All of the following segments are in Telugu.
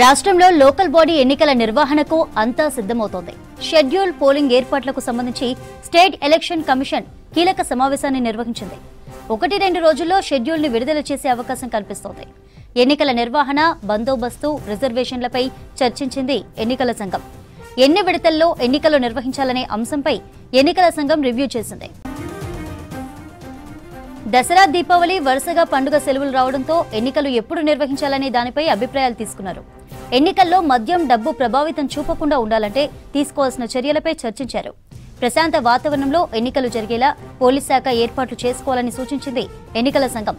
రాష్ట్రంలో లోకల్ బాడీ ఎన్నికల నిర్వహణకు అంతా సిద్ధమవుతోంది. షెడ్యూల్ పోలింగ్ ఏర్పాట్లకు సంబంధించి స్టేట్ ఎలక్షన్ కమిషన్ కీలక సమావేశాన్ని నిర్వహించింది. 1-2 రోజుల్లో షెడ్యూల్ ని విడుదల చేసే అవకాశం కల్పిస్తోంది. ఎన్నికల నిర్వహణ, బందోబస్తు, రిజర్వేషన్లపై చర్చించింది ఎన్నికల సంఘం. ఎన్ని విడతల్లో ఎన్నికలు నిర్వహించాలనే అంశంపై ఎన్నికల సంఘం రివ్యూ చేసింది. దసరా, దీపావళి వరుసగా పండుగ సెలవులు రావడంతో ఎన్నికలు ఎప్పుడు నిర్వహించాలనే దానిపై అభిప్రాయాలు తీసుకున్నారు. ఎన్నికల్లో మద్యం, డబ్బు ప్రభావితం చూపకుండా ఉండాలంటే తీసుకోవాల్సిన చర్యలపై చర్చించారు. ప్రశాంత వాతావరణంలో ఎన్నికలు జరిగేలా పోలీస్ శాఖ ఏర్పాట్లు చేసుకోవాలని సూచించింది ఎన్నికల సంఘం.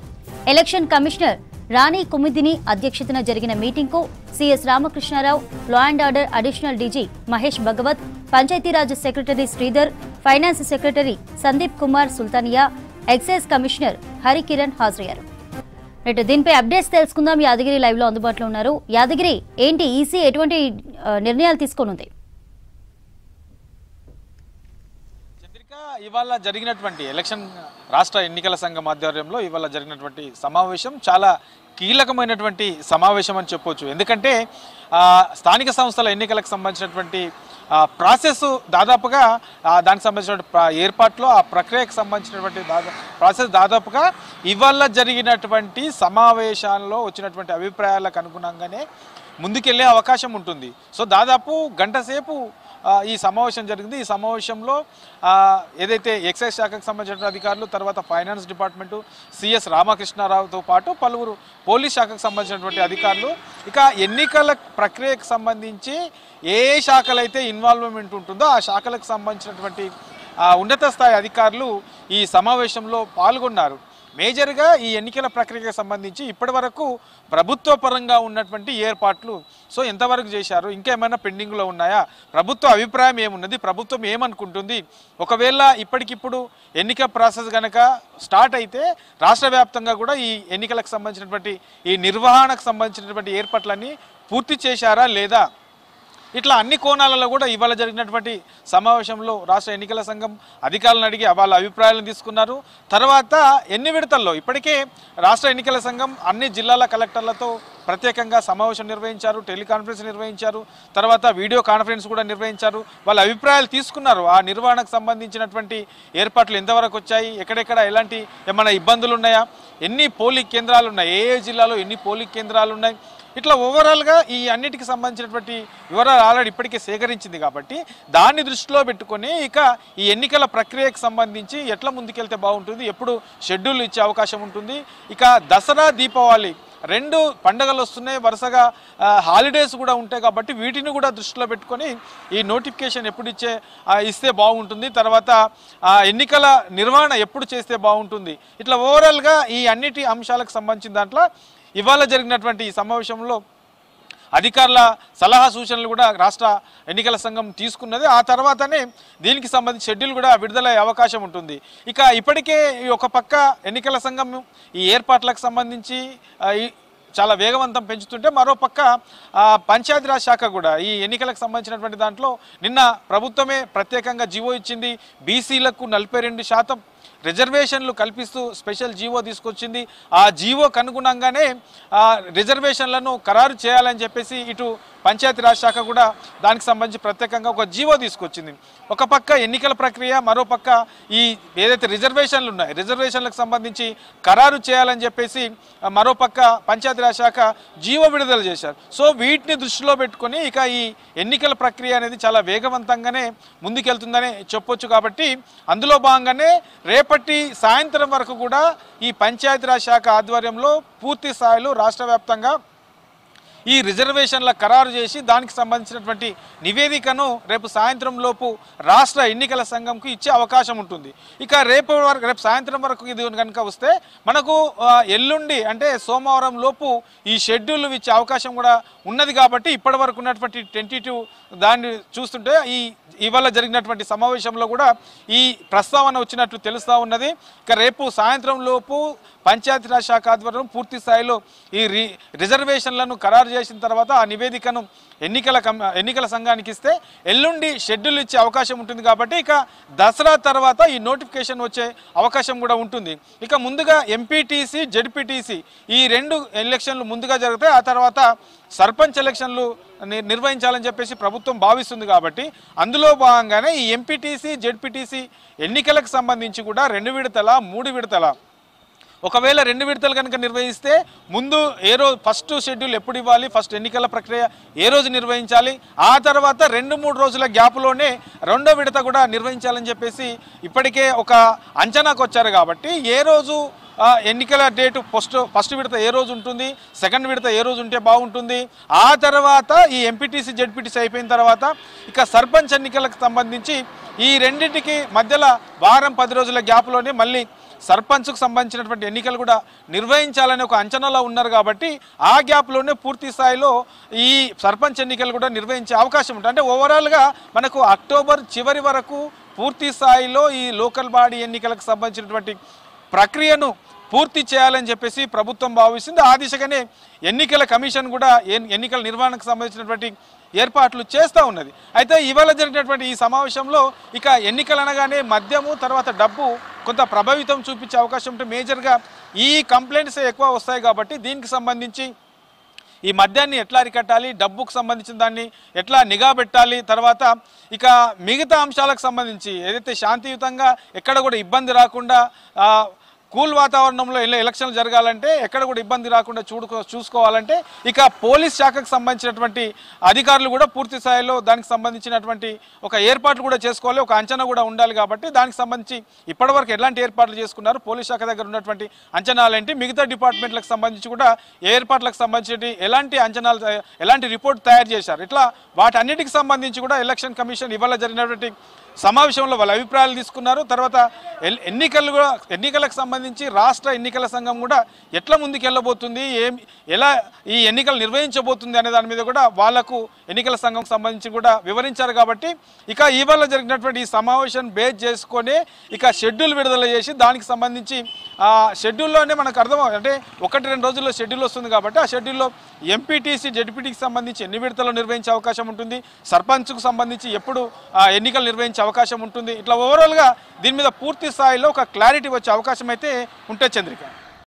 ఎలక్షన్ కమిషనర్ రాణి కుముదిని అధ్యక్షతన జరిగిన మీటింగ్కు CS Ramakrishnarao, law and order additional DG Mahesh Bhagwat, Panchayatraj secretary Sridhar, finance secretary Sandeep Kumar Sultania, excise commissioner Harikiran హాజరయ్యారు. దీనిపై అప్డేట్స్ తెలుసుకుందాం. యాదగిరి లైవ్ లో అందుబాటులో ఉన్నారు. యాదగిరి, ఏంటి ఈసీ ఎటువంటి నిర్ణయాలు తీసుకోనుంది? ఇవాళ జరిగినటువంటి ఎలక్షన్ రాష్ట్ర ఎన్నికల సంఘం ఆధ్వర్యంలో ఇవాళ జరిగినటువంటి సమావేశం చాలా కీలకమైనటువంటి సమావేశం అని చెప్పొచ్చు. ఎందుకంటే స్థానిక సంస్థల ఎన్నికలకు సంబంధించినటువంటి ప్రాసెస్ దాదాపుగా దానికి సంబంధించిన ఏర్పాట్లో ఆ ప్రక్రియకు సంబంధించినటువంటి ప్రాసెస్ దాదాపుగా ఇవాళ జరిగినటువంటి సమావేశాల్లో వచ్చినటువంటి అభిప్రాయాలకు అనుగుణంగానే ముందుకెళ్లే అవకాశం ఉంటుంది. సో దాదాపు గంట సేపు ఈ సమావేశం జరిగింది. ఈ సమావేశంలో ఏదైతే ఎక్సైజ్ శాఖకు సంబంధించిన అధికారులు, తర్వాత ఫైనాన్స్ డిపార్ట్మెంటు, సిఎస్ రామకృష్ణారావుతో పాటు పలువురు పోలీస్ శాఖకు సంబంధించినటువంటి అధికారులు, ఇక ఎన్నికల ప్రక్రియకు సంబంధించి ఏ శాఖలైతే ఇన్వాల్వ్మెంట్ ఉంటుందో ఆ శాఖలకు సంబంధించినటువంటి ఉన్నత స్థాయి అధికారులు ఈ సమావేశంలో పాల్గొన్నారు. మేజర్గా ఈ ఎన్నికల ప్రక్రియకు సంబంధించి ఇప్పటి వరకు ప్రభుత్వ పరంగా ఉన్నటువంటి ఏర్పాట్లు సో ఎంతవరకు చేశారు, ఇంకా ఏమైనా పెండింగ్లో ఉన్నాయా, ప్రభుత్వ అభిప్రాయం ఏమున్నది, ప్రభుత్వం ఏమనుకుంటుంది, ఒకవేళ ఇప్పటికిప్పుడు ఎన్నిక ప్రాసెస్ కనుక స్టార్ట్ అయితే రాష్ట్ర వ్యాప్తంగా కూడా ఈ ఎన్నికలకు సంబంధించినటువంటి ఈ నిర్వహణకు సంబంధించినటువంటి ఏర్పాట్లన్నీ పూర్తి చేశారా లేదా, ఇట్లా అన్ని కోణాలలో కూడా ఇవాళ జరిగినటువంటి సమావేశంలో రాష్ట్ర ఎన్నికల సంఘం అధికారులను అడిగి వాళ్ళ అభిప్రాయాలను తీసుకున్నారు. తర్వాత ఎన్ని విడతల్లో ఇప్పటికే రాష్ట్ర ఎన్నికల సంఘం అన్ని జిల్లాల కలెక్టర్లతో ప్రత్యేకంగా సమావేశం నిర్వహించారు, టెలికాన్ఫరెన్స్ నిర్వహించారు, తర్వాత వీడియో కాన్ఫరెన్స్ కూడా నిర్వహించారు. వాళ్ళ అభిప్రాయాలు తీసుకున్నారు. ఆ నిర్వహణకు సంబంధించినటువంటి ఏర్పాట్లు ఎంతవరకు వచ్చాయి, ఎక్కడెక్కడ ఎలాంటి ఏమైనా ఇబ్బందులు ఉన్నాయా, ఎన్ని పోలింగ్ కేంద్రాలు ఉన్నాయి, ఏ జిల్లాలో ఎన్ని పోలింగ్ కేంద్రాలు ఉన్నాయి, ఇట్లా ఓవరాల్గా ఈ అన్నిటికి సంబంధించినటువంటి వివరాలు ఆల్రెడీ ఇప్పటికే సేకరించింది. కాబట్టి దాన్ని దృష్టిలో పెట్టుకొని ఇక ఈ ఎన్నికల ప్రక్రియకు సంబంధించి ఎట్లా ముందుకెళ్తే బాగుంటుంది, ఎప్పుడు షెడ్యూల్ ఇచ్చే అవకాశం ఉంటుంది, ఇక దసరా, దీపావళి 2 పండుగలు వస్తున్నాయి, వరుసగా హాలిడేస్ కూడా ఉంటాయి. కాబట్టి వీటిని కూడా దృష్టిలో పెట్టుకొని ఈ నోటిఫికేషన్ ఎప్పుడు ఇస్తే బాగుంటుంది, తర్వాత ఎన్నికల నిర్వహణ ఎప్పుడు చేస్తే బాగుంటుంది, ఇట్లా ఓవరాల్గా ఈ అన్నిటి అంశాలకు సంబంధించిన దాంట్లో ఇవాళ జరిగినటువంటి ఈ సమావేశంలో అధికారుల సలహా సూచనలు కూడా రాష్ట్ర ఎన్నికల సంఘం తీసుకున్నది. ఆ తర్వాతనే దీనికి సంబంధించి షెడ్యూల్ కూడా విడుదలయ్యే అవకాశం ఉంటుంది. ఇక ఇప్పటికే ఒక పక్క ఎన్నికల సంఘం ఈ ఏర్పాట్లకు సంబంధించి చాలా వేగవంతం పెంచుతుంటే, మరో పక్క పంచాయతీరాజ్ శాఖ కూడా ఈ ఎన్నికలకు సంబంధించినటువంటి దాంట్లో నిన్న ప్రభుత్వమే ప్రత్యేకంగా జీవో ఇచ్చింది. బీసీలకు 42% రిజర్వేషన్లు కల్పిస్తూ స్పెషల్ జీవో తీసుకొచ్చింది. ఆ జీవోకు అనుగుణంగానే రిజర్వేషన్లను ఖరారు చేయాలని చెప్పేసి ఇటు పంచాయతీరాజ్ శాఖ కూడా దానికి సంబంధించి ప్రత్యేకంగా ఒక జీవో తీసుకొచ్చింది. ఒక పక్క ఎన్నికల ప్రక్రియ, మరో పక్క ఈ ఏదైతే రిజర్వేషన్లు ఉన్నాయి రిజర్వేషన్లకు సంబంధించి ఖరారు చేయాలని చెప్పేసి మరో పక్క పంచాయతీరాజ్ శాఖ జీవో విడుదల చేశారు. సో వీటిని దృష్టిలో పెట్టుకొని ఇక ఈ ఎన్నికల ప్రక్రియ అనేది చాలా వేగవంతంగానే ముందుకెళ్తుందని చెప్పొచ్చు. కాబట్టి అందులో భాగంగానే రేపటి సాయంత్రం వరకు కూడా ఈ పంచాయతీరాజ్ శాఖ ఆధ్వర్యంలో పూర్తి స్థాయిలో రాష్ట్ర వ్యాప్తంగా ఈ రిజర్వేషన్ల ఖరారు చేసి దానికి సంబంధించినటువంటి నివేదికను రేపు సాయంత్రం లోపు రాష్ట్ర ఎన్నికల సంఘంకు ఇచ్చే అవకాశం ఉంటుంది. ఇక రేపు సాయంత్రం వరకు ఇది కనుక వస్తే మనకు ఎల్లుండి అంటే సోమవారం లోపు ఈ షెడ్యూల్ ఇచ్చే అవకాశం కూడా ఉన్నది. కాబట్టి ఇప్పటి వరకు ఉన్నటువంటి టెంటేటివ్ దాన్ని చూస్తుంటే ఇవాళ జరిగినటువంటి సమావేశంలో కూడా ఈ ప్రస్తావన వచ్చినట్లు తెలుస్తూ ఉన్నది. ఇక రేపు సాయంత్రం లోపు పంచాయతీరాజ్ శాఖ ఆధ్వర్యంలో పూర్తి స్థాయిలో ఈ రిజర్వేషన్లను ఖరారు చేసిన తర్వాత ఆ నివేదికను ఎన్నికల సంఘానికి ఇస్తే ఎల్లుండి షెడ్యూల్ ఇచ్చే అవకాశం ఉంటుంది కాబట్టి ఇక దసరా తర్వాత ఈ నోటిఫికేషన్ వచ్చే అవకాశం కూడా ఉంటుంది. ఇక ముందుగా ఎంపీటీసీ జెడ్పీటీసీ ఈ 2 ఎలక్షన్లు ముందుగా జరుగుతాయి. ఆ తర్వాత సర్పంచ్ ఎలక్షన్లు నిర్వహించాలని చెప్పేసి ప్రభుత్వం భావిస్తుంది కాబట్టి అందులో భాగంగానే ఈ ఎంపీటీసీ జెడ్పీటీసీ ఎన్నికలకు సంబంధించి కూడా 2 విడతల 3 విడతల ఒకవేళ 2 విడతలు కనుక నిర్వహిస్తే ముందు ఏ రోజు ఫస్ట్ షెడ్యూల్ ఎప్పుడు ఇవ్వాలి, ఫస్ట్ ఎన్నికల ప్రక్రియ ఏ రోజు నిర్వహించాలి, ఆ తర్వాత 2-3 రోజుల గ్యాప్లోనే 2వ విడత కూడా నిర్వహించాలని చెప్పేసి ఇప్పటికే ఒక అంచనాకు వచ్చారు. కాబట్టి ఏ రోజు ఎన్నికల డేటు ఫస్ట్ విడత ఏ రోజు ఉంటుంది, సెకండ్ విడత ఏ రోజు ఉంటే బాగుంటుంది, ఆ తర్వాత ఈ ఎంపీటీసీ జెడ్పీటీసీ అయిపోయిన తర్వాత ఇక సర్పంచ్ ఎన్నికలకు సంబంధించి ఈ రెండింటికి మధ్యలో వారం 10 రోజుల గ్యాప్లోనే మళ్ళీ సర్పంచ్కు సంబంధించినటువంటి ఎన్నికలు కూడా నిర్వహించాలని ఒక అంచనాలో ఉన్నారు. కాబట్టి ఆ గ్యాప్లోనే పూర్తి స్థాయిలో ఈ సర్పంచ్ ఎన్నికలు కూడా నిర్వహించే అవకాశం ఉంటుంది. అంటే ఓవరాల్గా మనకు అక్టోబర్ చివరి వరకు పూర్తి స్థాయిలో ఈ లోకల్ బాడీ ఎన్నికలకు సంబంధించినటువంటి ప్రక్రియను పూర్తి చేయాలని చెప్పేసి ప్రభుత్వం భావిస్తుంది. ఆ దిశగానే ఎన్నికల కమిషన్ కూడా ఎన్నికల నిర్వహణకు సంబంధించినటువంటి ఏర్పాట్లు చేస్తూ ఉన్నది. అయితే ఇవాళ జరిగినటువంటి ఈ సమావేశంలో ఇక ఎన్నికలు అనగానే మద్యము తర్వాత డబ్బు కొంత ప్రభావితం చూపించే అవకాశం ఉంటే మేజర్గా ఈ కంప్లైంట్స్ ఎక్కువ వస్తాయి. కాబట్టి దీనికి సంబంధించి ఈ మద్యాన్ని ఎట్లా అరికట్టాలి, డబ్బుకు సంబంధించిన దాన్ని ఎట్లా నిఘా పెట్టాలి, తర్వాత ఇక మిగతా అంశాలకు సంబంధించి ఏదైతే శాంతియుతంగా ఎక్కడ కూడా ఇబ్బంది రాకుండా కూల్ వాతావరణంలో ఎలక్షన్లు జరగాలంటే ఎక్కడ కూడా ఇబ్బంది రాకుండా చూసుకోవాలంటే ఇక పోలీస్ శాఖకు సంబంధించినటువంటి అధికారులు కూడా పూర్తి స్థాయిలో దానికి సంబంధించినటువంటి ఒక ఏర్పాట్లు కూడా చేసుకోవాలి, ఒక అంచనా కూడా ఉండాలి. కాబట్టి దానికి సంబంధించి ఇప్పటివరకు ఎలాంటి ఏర్పాట్లు చేసుకున్నారు, పోలీస్ శాఖ దగ్గర ఉన్నటువంటి అంచనాలు ఏంటి, మిగతా డిపార్ట్మెంట్లకు సంబంధించి కూడా ఏర్పాట్లకు సంబంధించి ఎలాంటి అంచనాలు ఎలాంటి రిపోర్ట్ తయారు చేశారు, ఇట్లా వాటన్నిటికి సంబంధించి కూడా ఎలక్షన్ కమిషన్ ఇవాళ జరిగినటువంటి సమావేశంలో వాళ్ళ అభిప్రాయాలు తీసుకున్నారు. తర్వాత ఎన్నికలకు సంబంధించి రాష్ట్ర ఎన్నికల సంఘం కూడా ఎట్లా ముందుకెళ్ళబోతుంది, ఎలా ఈ ఎన్నికలు నిర్వహించబోతుంది అనే దాని మీద కూడా వాళ్లకు ఎన్నికల సంఘంకు సంబంధించి కూడా వివరించారు. కాబట్టి ఇక ఇవాళ జరిగినటువంటి ఈ సమావేశం బేస్ చేసుకొని ఇక షెడ్యూల్ విడుదల చేసి దానికి సంబంధించి ఆ షెడ్యూల్లోనే మనకు అర్థం అంటే 1-2 రోజుల్లో షెడ్యూల్ వస్తుంది. కాబట్టి ఆ షెడ్యూల్లో ఎంపీటీసీ జెడ్పీటీకి సంబంధించి ఎన్ని విడతలు నిర్వహించే అవకాశం ఉంటుంది, సర్పంచ్కు సంబంధించి ఎప్పుడు ఎన్నికలు నిర్వహించే అవకాశం ఉంటుంది, ఇట్లా ఓవరాల్గా దీని మీద పూర్తి స్థాయిలో ఒక క్లారిటీ వచ్చే అవకాశం అయితే ఉంటే చంద్రిక.